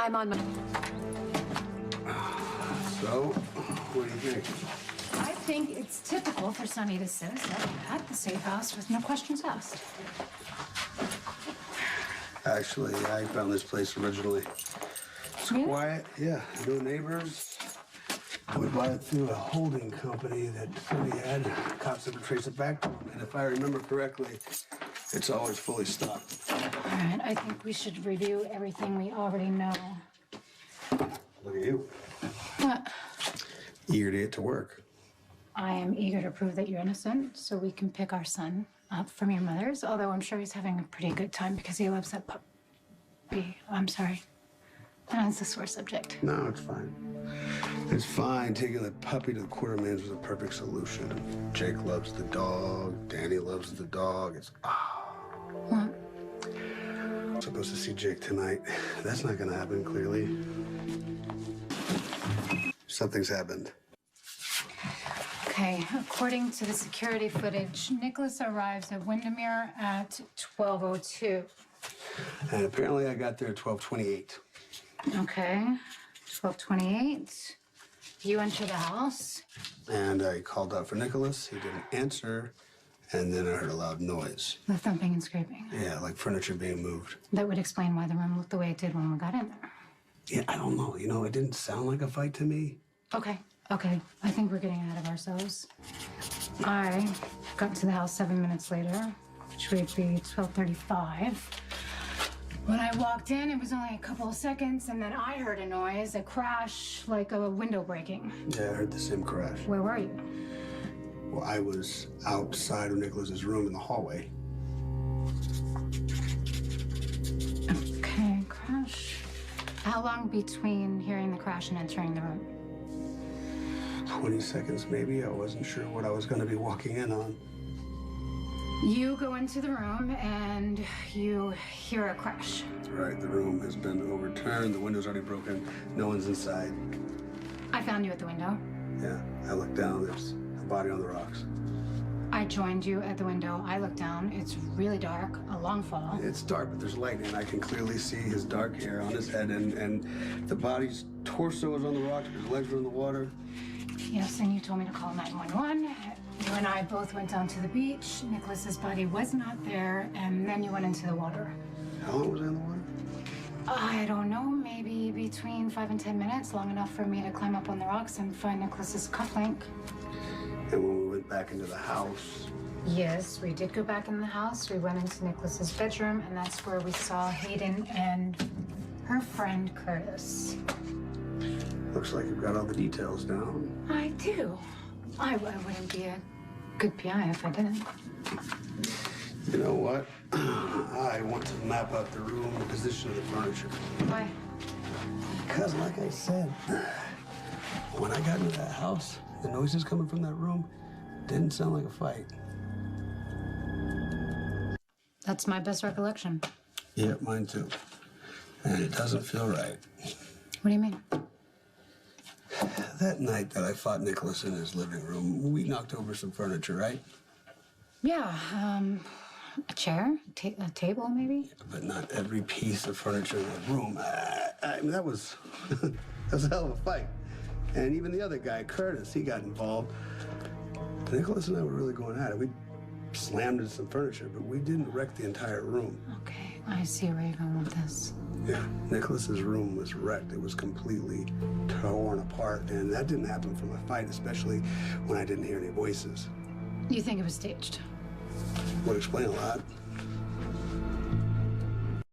I'm on my... So, what do you think? I think it's typical for Sonny to sit his head at the safe house with no questions asked. Actually, I found this place originally. It's quiet, yeah, no neighbors. We bought it through a holding company that Sonny had. Cops never trace it back to him. And if I remember correctly, it's always fully stocked. All right, I think we should review everything we already know. Look at you. What? Eager to get to work. I am eager to prove that you're innocent so we can pick our son up from your mother's, although I'm sure he's having a pretty good time because he loves that puppy. I'm sorry. That's a sore subject. No, it's fine. It's fine. Taking the puppy to the Quartermains was a perfect solution. Jake loves the dog. Danny loves the dog. It's What? I'm supposed to see Jake tonight. That's not gonna happen, clearly. Something's happened. Okay, according to the security footage, Nicholas arrives at Windermere at 12:02. And apparently I got there at 12:28. Okay, 12:28. You enter the house. And I called out for Nicholas. He didn't answer. And then I heard a loud noise. The thumping and scraping. Yeah, like furniture being moved. That would explain why the room looked the way it did when we got in there. Yeah, I don't know. You know, it didn't sound like a fight to me. Okay. I think we're getting ahead of ourselves. I got to the house 7 minutes later, which would be 12:35. When I walked in, it was only a couple of seconds, and then I heard a noise, a crash, like a window breaking. Yeah, I heard the same crash. Where were you? Well, I was outside of Nicholas's room in the hallway. Okay, crash. How long between hearing the crash and entering the room? 20 seconds, maybe. I wasn't sure what I was going to be walking in on. You go into the room and you hear a crash. Right, the room has been overturned. The window's already broken. No one's inside. I found you at the window. Yeah, I looked down. There's a body on the rocks. I joined you at the window. I looked down. It's really dark, a long fall. It's dark, but there's light, and I can clearly see his dark hair on his head, and the body's torso is on the rocks, his legs are in the water. Yes, and you told me to call 911. You and I both went down to the beach. Nicholas's body was not there, and then you went into the water. How long was I in the water? I don't know, maybe between 5 and 10 minutes, long enough for me to climb up on the rocks and find Nicholas's cufflink. And when we went back into the house, Yes, we did go back in the house. We went into Nicholas's bedroom, and that's where we saw Hayden and her friend Curtis. looks like you've got all the details down. I do. I wouldn't be a good PI if I didn't. You know what? I want to map out the room, the position of the furniture. Why? Because, like I said, when I got into that house, the noises coming from that room didn't sound like a fight. That's my best recollection. Yeah, mine too. And it doesn't feel right. What do you mean? That night that I fought Nicholas in his living room, we knocked over some furniture, right? Yeah, a chair, a table, maybe? But not every piece of furniture in the room. I mean, that was a hell of a fight. And even the other guy, Curtis, he got involved. Nicholas and I were really going at it. We slammed into some furniture, but we didn't wreck the entire room. Okay, I see where you're going with this. Yeah, Nicholas's room was wrecked. It was completely torn apart, and that didn't happen from a fight, especially when I didn't hear any voices. You think it was staged? Would explain a lot.